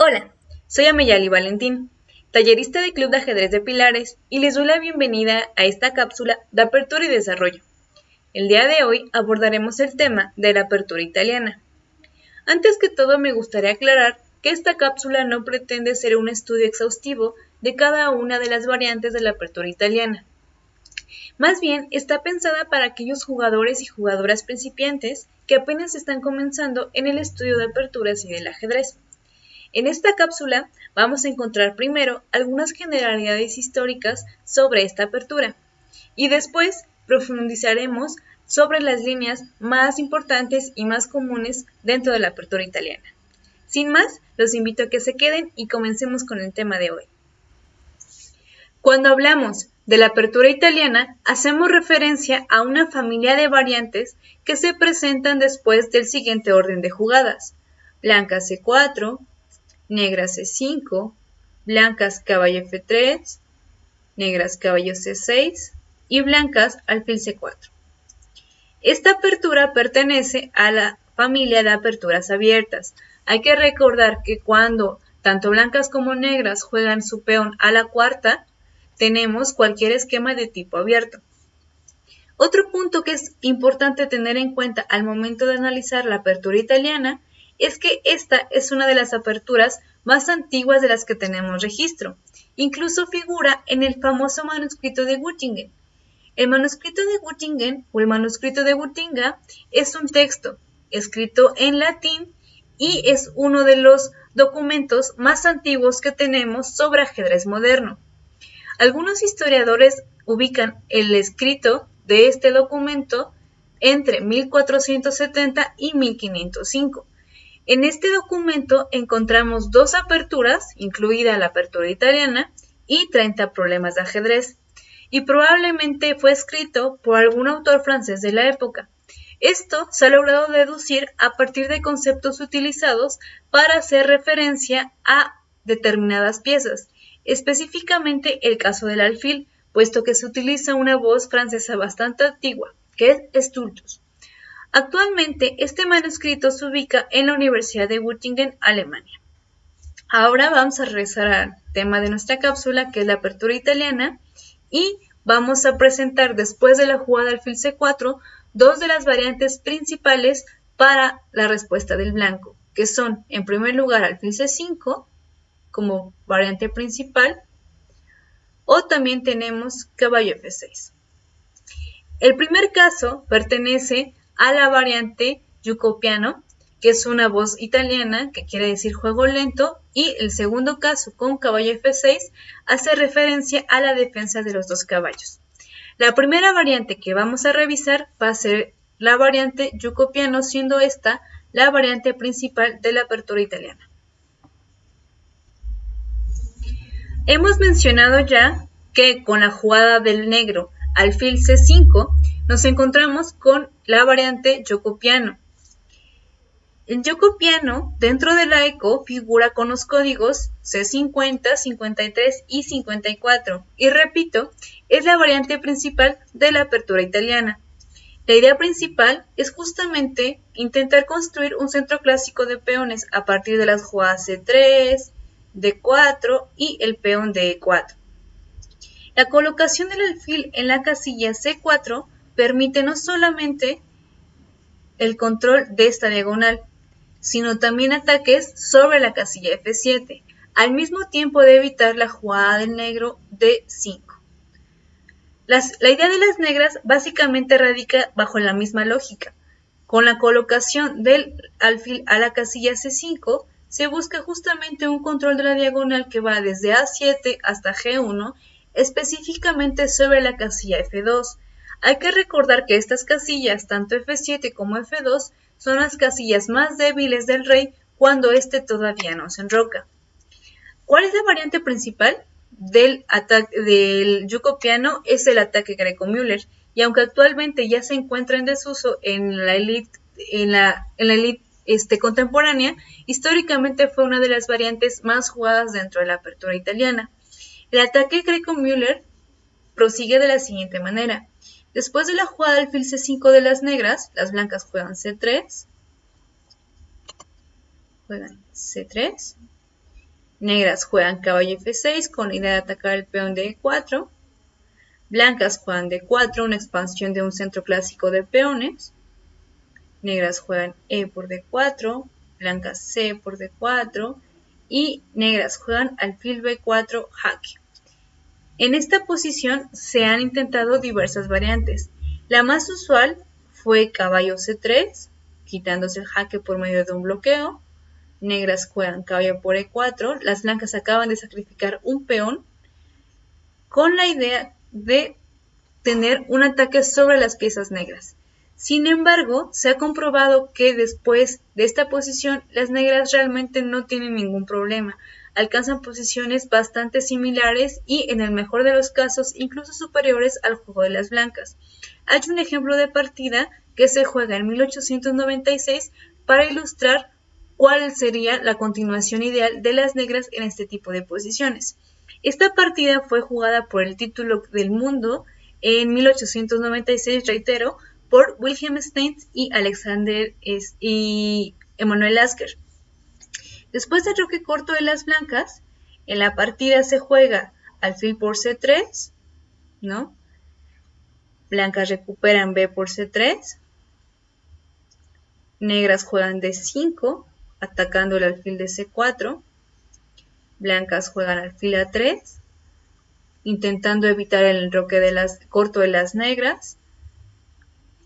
Hola, soy Ameyali Valentín, tallerista del Club de Ajedrez de Pilares, y les doy la bienvenida a esta cápsula de apertura y desarrollo. El día de hoy abordaremos el tema de la apertura italiana. Antes que todo me gustaría aclarar que esta cápsula no pretende ser un estudio exhaustivo de cada una de las variantes de la apertura italiana. Más bien está pensada para aquellos jugadores y jugadoras principiantes que apenas están comenzando en el estudio de aperturas y del ajedrez. En esta cápsula vamos a encontrar primero algunas generalidades históricas sobre esta apertura y después profundizaremos sobre las líneas más importantes y más comunes dentro de la apertura italiana. Sin más, los invito a que se queden y comencemos con el tema de hoy. Cuando hablamos de la apertura italiana, hacemos referencia a una familia de variantes que se presentan después del siguiente orden de jugadas: blanca C4, negras C5, blancas caballo F3, negras caballo C6 y blancas alfil C4. Esta apertura pertenece a la familia de aperturas abiertas. Hay que recordar que cuando tanto blancas como negras juegan su peón a la cuarta, tenemos cualquier esquema de tipo abierto. Otro punto que es importante tener en cuenta al momento de analizar la apertura italiana es que esta es una de las aperturas más antiguas de las que tenemos registro. Incluso figura en el famoso manuscrito de Göttingen. El manuscrito de Göttingen o el manuscrito de Gotinga es un texto escrito en latín y es uno de los documentos más antiguos que tenemos sobre ajedrez moderno. Algunos historiadores ubican el escrito de este documento entre 1470 y 1505. En este documento encontramos dos aperturas, incluida la apertura italiana, y 30 problemas de ajedrez, y probablemente fue escrito por algún autor francés de la época. Esto se ha logrado deducir a partir de conceptos utilizados para hacer referencia a determinadas piezas, específicamente el caso del alfil, puesto que se utiliza una voz francesa bastante antigua, que es stultus. Actualmente, este manuscrito se ubica en la Universidad de Göttingen, Alemania. Ahora vamos a regresar al tema de nuestra cápsula, que es la apertura italiana, y vamos a presentar, después de la jugada alfil C4, dos de las variantes principales para la respuesta del blanco, que son, en primer lugar, alfil C5, como variante principal, o también tenemos caballo F6. El primer caso pertenece a la variante Juco-Piano, que es una voz italiana que quiere decir juego lento, y el segundo caso con caballo F6 hace referencia a la defensa de los dos caballos. La primera variante que vamos a revisar va a ser la variante Juco-Piano, siendo esta la variante principal de la apertura italiana. Hemos mencionado ya que con la jugada del negro alfil C5 nos encontramos con la variante Juco-Piano. El Juco-Piano dentro de la ECO figura con los códigos C50, 53 y 54 y repito, es la variante principal de la apertura italiana. La idea principal es justamente intentar construir un centro clásico de peones a partir de las jugadas C3, D4 y el peón de E4. La colocación del alfil en la casilla C4 permite no solamente el control de esta diagonal, sino también ataques sobre la casilla F7, al mismo tiempo de evitar la jugada del negro D5. La idea de las negras básicamente radica bajo la misma lógica. Con la colocación del alfil a la casilla C5, se busca justamente un control de la diagonal que va desde A7 hasta G1, específicamente sobre la casilla F2. Hay que recordar que estas casillas, tanto F7 como F2, son las casillas más débiles del rey cuando éste todavía no se enroca. ¿Cuál es la variante principal del Juco-Piano? Es el ataque Greco-Müller, y aunque actualmente ya se encuentra en desuso en la elite contemporánea, históricamente fue una de las variantes más jugadas dentro de la apertura italiana. El ataque Greco-Müller prosigue de la siguiente manera. Después de la jugada alfil C5 de las negras, las blancas juegan C3, Negras juegan caballo F6 con la idea de atacar el peón de E4. Blancas juegan D4, una expansión de un centro clásico de peones. Negras juegan E por D4, blancas C por D4 y negras juegan alfil B4 jaque. En esta posición se han intentado diversas variantes. La más usual fue caballo C3, quitándose el jaque por medio de un bloqueo. Negras juegan caballo por E4, las blancas acaban de sacrificar un peón con la idea de tener un ataque sobre las piezas negras. Sin embargo, se ha comprobado que después de esta posición, las negras realmente no tienen ningún problema. Alcanzan posiciones bastante similares y, en el mejor de los casos, incluso superiores al juego de las blancas. Hay un ejemplo de partida que se juega en 1896 para ilustrar cuál sería la continuación ideal de las negras en este tipo de posiciones. Esta partida fue jugada por el título del mundo en 1896, reitero, por Wilhelm Stein y Alexander y Emanuel Lasker. Después del roque corto de las blancas, en la partida se juega alfil por C3, ¿no? Blancas recuperan B por C3, negras juegan D5, atacando el alfil de C4, blancas juegan alfil A3, intentando evitar el enroque corto de las negras.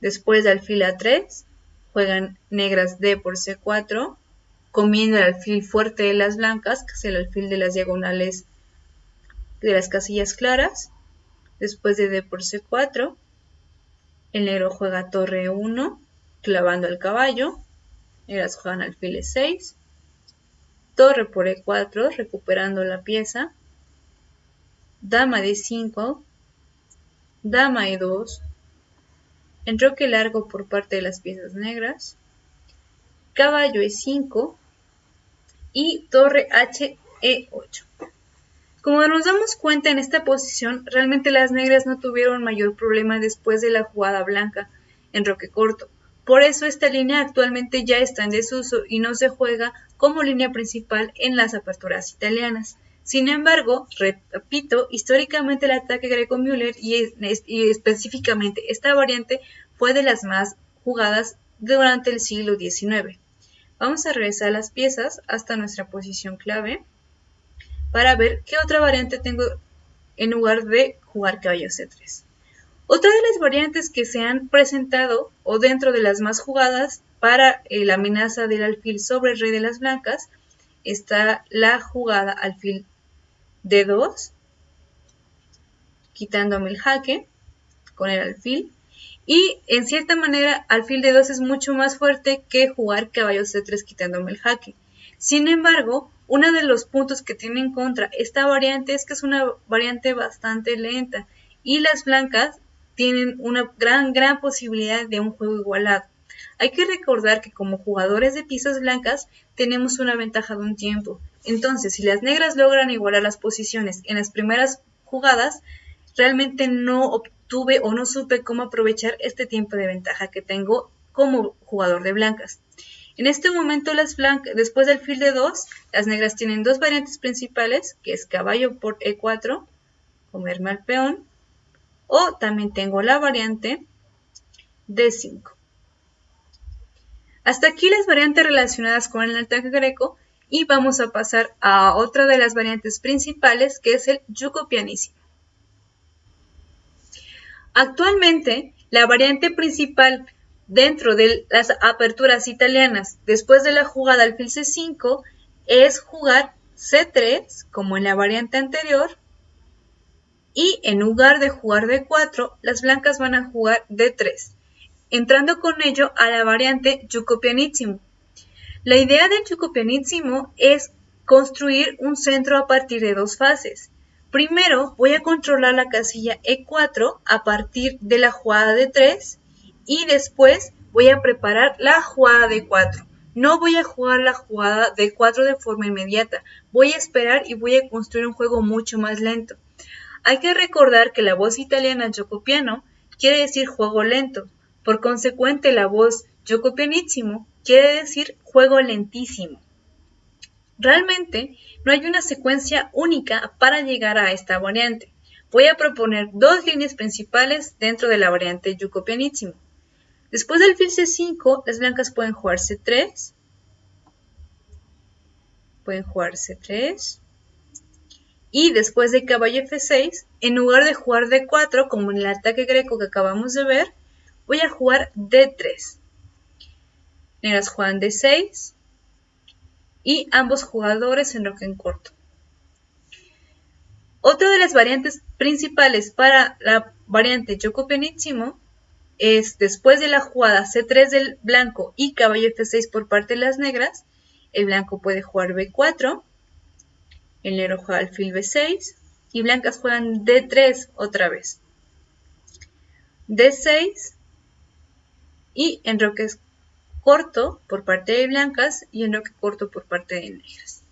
Después de alfil A3, juegan negras D por C4, comiendo el alfil fuerte de las blancas, que es el alfil de las diagonales de las casillas claras. Después de D por C4, el negro juega torre 1, clavando al caballo. Negras juegan alfil E6, torre por E4, recuperando la pieza. Dama D5, dama E2, enroque largo por parte de las piezas negras, caballo E5 y torre H E8. Como nos damos cuenta, en esta posición realmente las negras no tuvieron mayor problema después de la jugada blanca en roque corto. Por eso esta línea actualmente ya está en desuso y no se juega como línea principal en las aperturas italianas. Sin embargo, repito, históricamente el ataque Greco-Müller y específicamente esta variante fue de las más jugadas durante el siglo XIX. Vamos a regresar las piezas hasta nuestra posición clave para ver qué otra variante tengo en lugar de jugar caballo C3. Otra de las variantes que se han presentado o dentro de las más jugadas para la amenaza del alfil sobre el rey de las blancas está la jugada alfil D2, quitándome el jaque con el alfil. Y en cierta manera, alfil D2 es mucho más fuerte que jugar caballo C3 quitándome el jaque. Sin embargo, uno de los puntos que tiene en contra esta variante es que es una variante bastante lenta y las blancas tienen una gran posibilidad de un juego igualado. Hay que recordar que como jugadores de piezas blancas tenemos una ventaja de un tiempo. Entonces, si las negras logran igualar las posiciones en las primeras jugadas, realmente no obtuve o no supe cómo aprovechar este tiempo de ventaja que tengo como jugador de blancas. En este momento las blancas, después del alfil de 2, las negras tienen dos variantes principales, que es caballo por E4, comerme al peón, o también tengo la variante D5. Hasta aquí las variantes relacionadas con el ataque greco y vamos a pasar a otra de las variantes principales, que es el yugo pianissimo. Actualmente, la variante principal dentro de las aperturas italianas después de la jugada alfil C5 es jugar C3 como en la variante anterior y en lugar de jugar D4 las blancas van a jugar D3, entrando con ello a la variante yugo pianissimo. La idea del yugo pianissimo es construir un centro a partir de dos fases. Primero voy a controlar la casilla E4 a partir de la jugada D3 y después voy a preparar la jugada D4. No voy a jugar la jugada D4 de forma inmediata. Voy a esperar y voy a construir un juego mucho más lento. Hay que recordar que la voz italiana gioco piano quiere decir juego lento. Por consecuente, la voz gioco pianissimo quiere decir juego lentísimo. Realmente no hay una secuencia única para llegar a esta variante. Voy a proponer dos líneas principales dentro de la variante yuco pianissimo. Después del alfil C5, las blancas pueden jugar C3. Y después de caballo F6, en lugar de jugar D4, como en el ataque greco que acabamos de ver, voy a jugar D3. Negras juegan D6 y ambos jugadores enroquen corto. Otra de las variantes principales para la variante yuco pianissimo es, después de la jugada C3 del blanco y caballo F6 por parte de las negras, el blanco puede jugar B4, el negro juega alfil B6 y blancas juegan D3 otra vez. D6 y enroque corto por parte de blancas y enroque corto por parte de negras.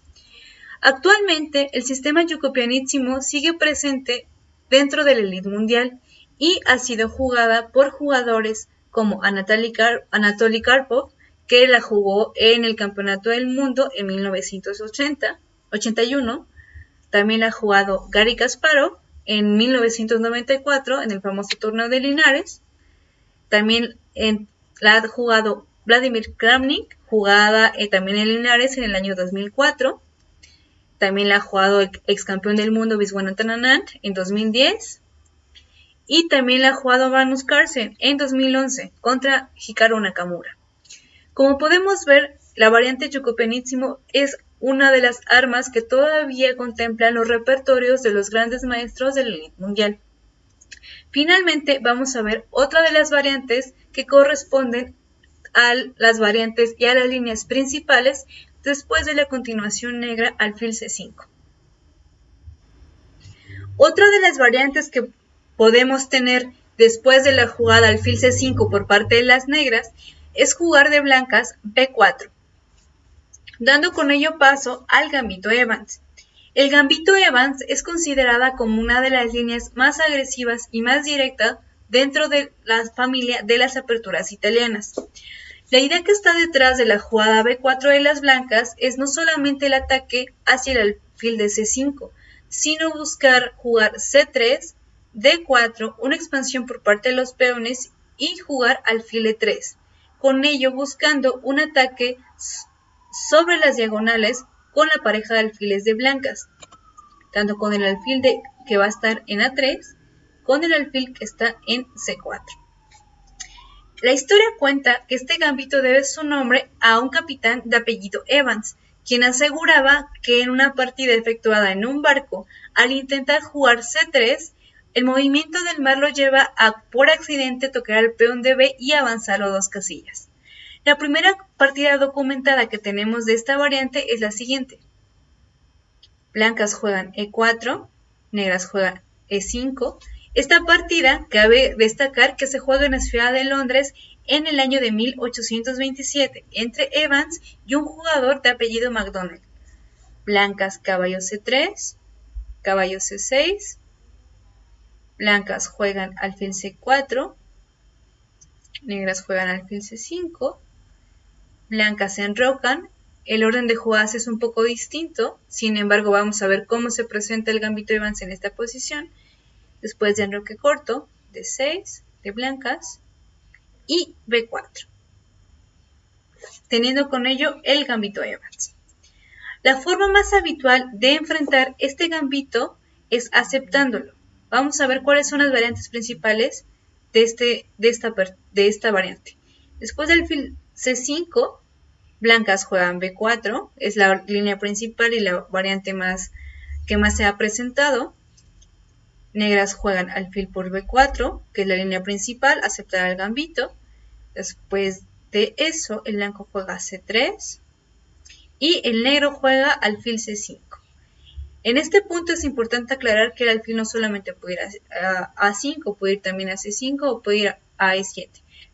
Actualmente el sistema yuco pianissimo sigue presente dentro de la elite mundial y ha sido jugada por jugadores como Anatoly Karpov, que la jugó en el Campeonato del Mundo en 1981. También la ha jugado Garry Kasparov en 1994 en el famoso torneo de Linares. También la ha jugado Vladimir Kramnik, jugada también en Linares en el año 2004. También la ha jugado el ex campeón del mundo Viswanathan Anand en 2010. Y también la ha jugado Magnus Carlsen en 2011 contra Hikaru Nakamura. Como podemos ver, la variante yuco pianissimo es una de las armas que todavía contemplan los repertorios de los grandes maestros de la elite mundial. Finalmente, vamos a ver otra de las variantes que corresponden a las variantes y a las líneas principales después de la continuación negra alfil C5. Otra de las variantes que podemos tener después de la jugada alfil C5 por parte de las negras es jugar de blancas B4, dando con ello paso al gambito Evans. El gambito Evans es considerada como una de las líneas más agresivas y más directas dentro de la familia de las aperturas italianas. La idea que está detrás de la jugada B4 de las blancas es no solamente el ataque hacia el alfil de C5, sino buscar jugar C3, D4, una expansión por parte de los peones y jugar alfil E3, con ello buscando un ataque sobre las diagonales con la pareja de alfiles de blancas, tanto con el alfil que va a estar en A3, con el alfil que está en C4. La historia cuenta que este gambito debe su nombre a un capitán de apellido Evans, quien aseguraba que en una partida efectuada en un barco, al intentar jugar C3, el movimiento del mar lo lleva a por accidente tocar al peón de B y avanzarlo 2 casillas. La primera partida documentada que tenemos de esta variante es la siguiente. Blancas juegan E4, negras juegan E5. Esta partida cabe destacar que se juega en la ciudad de Londres en el año de 1827 entre Evans y un jugador de apellido MacDonald. Blancas caballo C3, caballo C6, blancas juegan alfil C4, negras juegan alfil C5, blancas se enrocan. El orden de jugadas es un poco distinto, sin embargo vamos a ver cómo se presenta el gambito Evans en esta posición. Después de enroque corto, D6, de blancas y B4, teniendo con ello el gambito Evans. La forma más habitual de enfrentar este gambito es aceptándolo. Vamos a ver cuáles son las variantes principales de esta variante. Después del alfil C5, blancas juegan B4, es la línea principal y la variante que más se ha presentado. Negras juegan alfil por B4, que es la línea principal, aceptar el gambito. Después de eso, el blanco juega C3 y el negro juega alfil C5. En este punto es importante aclarar que el alfil no solamente puede ir a A5, puede ir también a C5 o puede ir a E7,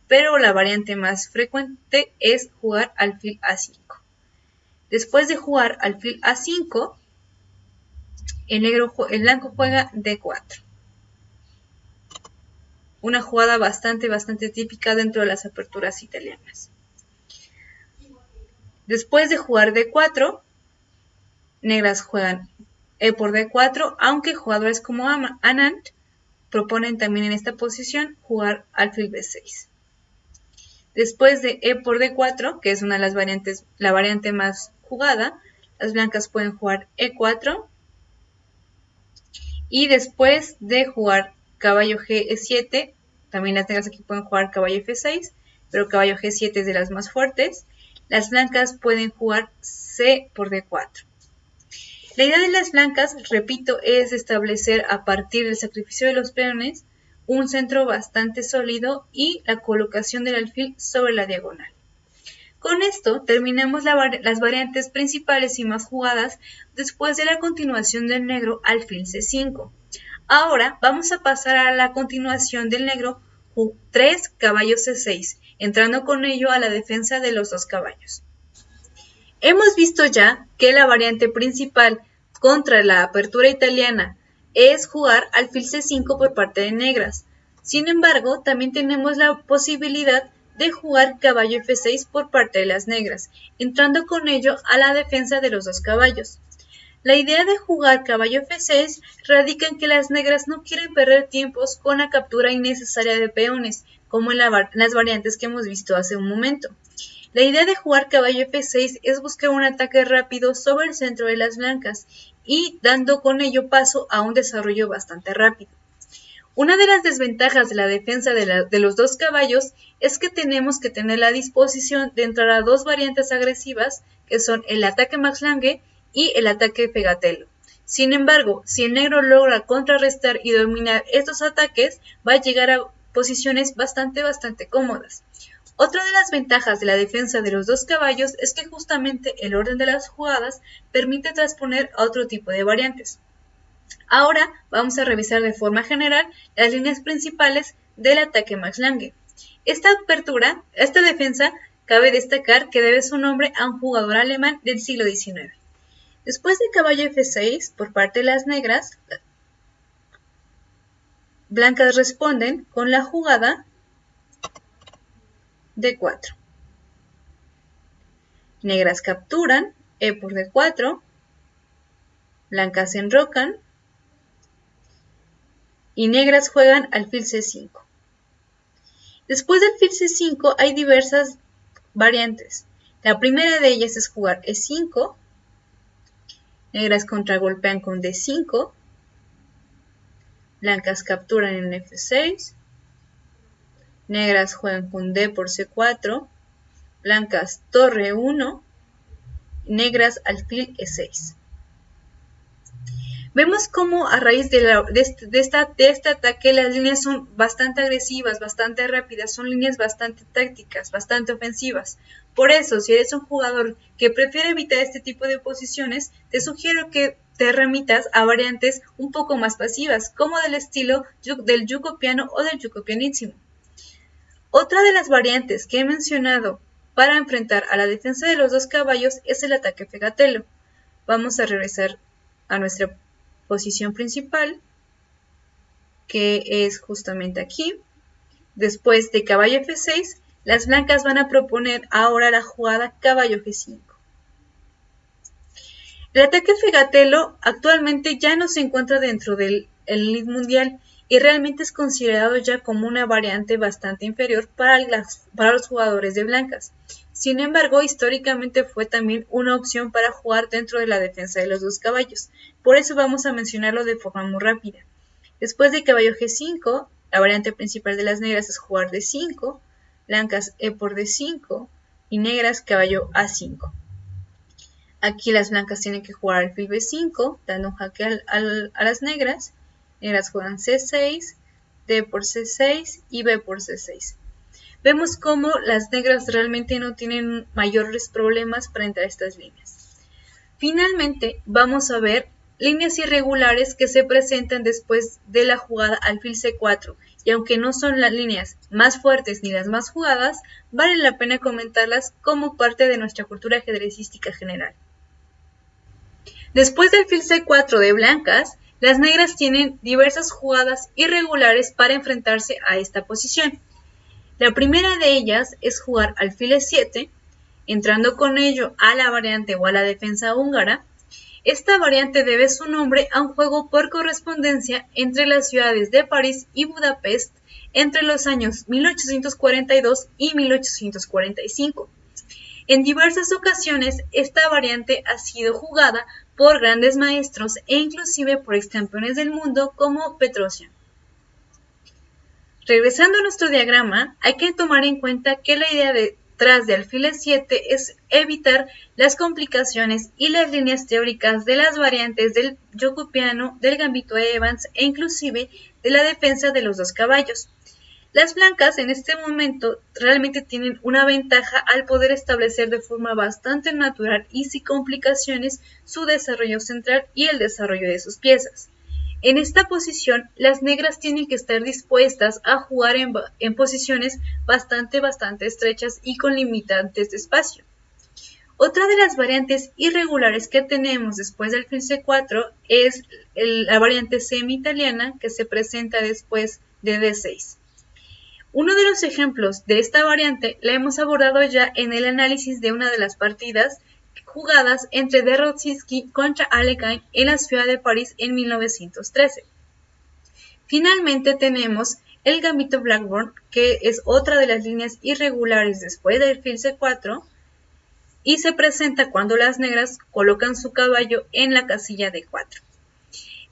pero la variante más frecuente es jugar alfil A5. Después de jugar alfil A5, el blanco juega D4. Una jugada bastante típica dentro de las aperturas italianas. Después de jugar D4, negras juegan E por D4, aunque jugadores como Anand proponen también en esta posición jugar alfil B6. Después de E por D4, que es una de las variantes, la variante más jugada, las blancas pueden jugar E4 y después de jugar caballo G7, también las negras aquí pueden jugar caballo F6, pero caballo G7 es de las más fuertes, las blancas pueden jugar C por D4. La idea de las blancas, repito, es establecer a partir del sacrificio de los peones un centro bastante sólido y la colocación del alfil sobre la diagonal. Con esto terminamos las variantes principales y más jugadas después de la continuación del negro alfil C5. Ahora vamos a pasar a la continuación del negro 3 caballo C6, entrando con ello a la defensa de los dos caballos. Hemos visto ya que la variante principal contra la apertura italiana es jugar alfil C5 por parte de negras. Sin embargo, también tenemos la posibilidad de jugar caballo F6 por parte de las negras, entrando con ello a la defensa de los dos caballos. La idea de jugar caballo F6 radica en que las negras no quieren perder tiempos con la captura innecesaria de peones, como en las variantes que hemos visto hace un momento. La idea de jugar caballo F6 es buscar un ataque rápido sobre el centro de las blancas y dando con ello paso a un desarrollo bastante rápido. Una de las desventajas de la defensa de los dos caballos es que tenemos que tener la disposición de entrar a dos variantes agresivas que son el ataque Max Lange y el ataque Pegatello. Sin embargo, si el negro logra contrarrestar y dominar estos ataques, va a llegar a posiciones bastante cómodas. Otra de las ventajas de la defensa de los dos caballos es que justamente el orden de las jugadas permite transponer a otro tipo de variantes. Ahora vamos a revisar de forma general las líneas principales del ataque Max Lange. Esta defensa, cabe destacar que debe su nombre a un jugador alemán del siglo XIX. Después de caballo F6 por parte de las negras, blancas responden con la jugada D4. Negras capturan, E por D4, blancas se enrocan y negras juegan alfil C5. Después del alfil C5 hay diversas variantes. La primera de ellas es jugar E5, negras contragolpean con D5, blancas capturan en F6, negras juegan con D por C4, blancas torre 1, negras alfil E6. Vemos cómo a raíz de este ataque las líneas son bastante agresivas, bastante rápidas, son líneas bastante tácticas, bastante ofensivas. Por eso, si eres un jugador que prefiere evitar este tipo de posiciones, te sugiero que te remitas a variantes un poco más pasivas, como del estilo del yuco piano o del yuco pianissimo. Otra de las variantes que he mencionado para enfrentar a la defensa de los dos caballos es el ataque Pegatello. Vamos a regresar a nuestra posición principal, que es justamente aquí. Después de caballo F6, las blancas van a proponer ahora la jugada caballo G5. El ataque Pegatello actualmente ya no se encuentra dentro del elite mundial y realmente es considerado ya como una variante bastante inferior para los jugadores de blancas. Sin embargo, históricamente fue también una opción para jugar dentro de la defensa de los dos caballos. Por eso vamos a mencionarlo de forma muy rápida. Después de caballo G5, la variante principal de las negras es jugar D5, blancas E por D5 y negras caballo A5. Aquí las blancas tienen que jugar alfil B5, dando un jaque a las negras. Negras juegan C6, D por C6 y B por C6. Vemos cómo las negras realmente no tienen mayores problemas para entrar a estas líneas. Finalmente, vamos a ver líneas irregulares que se presentan después de la jugada alfil C4. Y aunque no son las líneas más fuertes ni las más jugadas, vale la pena comentarlas como parte de nuestra cultura ajedrecística general. Después del alfil C4 de blancas, las negras tienen diversas jugadas irregulares para enfrentarse a esta posición. La primera de ellas es jugar alfil E7, entrando con ello a la variante o a la defensa húngara. Esta variante debe su nombre a un juego por correspondencia entre las ciudades de París y Budapest entre los años 1842 y 1845. En diversas ocasiones, esta variante ha sido jugada por grandes maestros e inclusive por excampeones del mundo como Petrosian. Regresando a nuestro diagrama, hay que tomar en cuenta que la idea detrás de alfiles 7 es evitar las complicaciones y las líneas teóricas de las variantes del juego piano, del gambito de Evans e inclusive de la defensa de los dos caballos. Las blancas en este momento realmente tienen una ventaja al poder establecer de forma bastante natural y sin complicaciones su desarrollo central y el desarrollo de sus piezas. En esta posición, las negras tienen que estar dispuestas a jugar en posiciones bastante estrechas y con limitantes de espacio. Otra de las variantes irregulares que tenemos después del alfil C4 es la variante semi-italiana que se presenta después de D6. Uno de los ejemplos de esta variante la hemos abordado ya en el análisis de una de las partidas jugadas entre de Rossitsky contra Alekhine en la ciudad de París en 1913. Finalmente tenemos el gambito Blackburne, que es otra de las líneas irregulares después del alfil C4 y se presenta cuando las negras colocan su caballo en la casilla D4.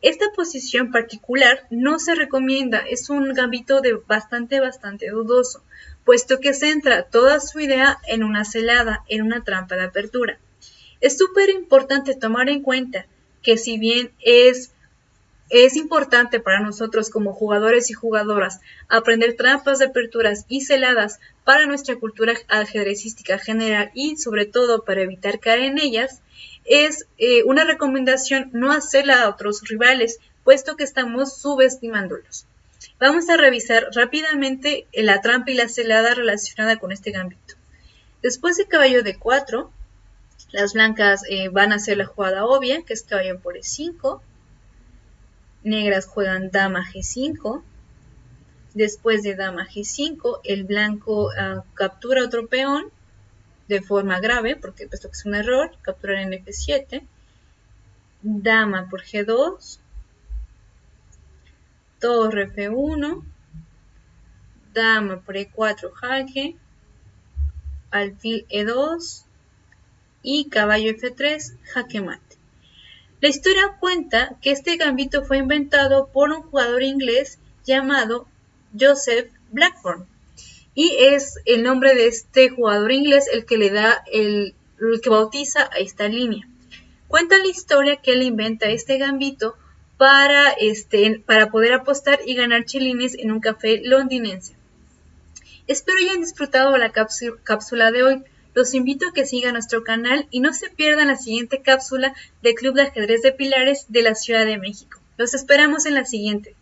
Esta posición particular no se recomienda, es un gambito bastante dudoso, puesto que centra toda su idea en una celada, en una trampa de apertura. Es súper importante tomar en cuenta que si bien es importante para nosotros como jugadores y jugadoras aprender trampas de aperturas y celadas para nuestra cultura ajedrecística general y sobre todo para evitar caer en ellas, es una recomendación no hacerla a otros rivales, puesto que estamos subestimándolos. Vamos a revisar rápidamente la trampa y la celada relacionada con este gambito. Después de caballo D4, las blancas van a hacer la jugada obvia, que es caballo por E5. Negras juegan dama G5. Después de dama G5, el blanco captura otro peón de forma grave, porque esto es un error, capturar en F7, dama por G2, torre F1, dama por E4 jaque, alfil E2 y caballo F3 jaque mate. La historia cuenta que este gambito fue inventado por un jugador inglés llamado Joseph Blackburn. Y es el nombre de este jugador inglés el que le da el que bautiza a esta línea. Cuenta la historia que él inventa este gambito para poder apostar y ganar chelines en un café londinense. Espero hayan disfrutado la cápsula de hoy. Los invito a que sigan nuestro canal y no se pierdan la siguiente cápsula del Club de Ajedrez de Pilares de la Ciudad de México. Los esperamos en la siguiente.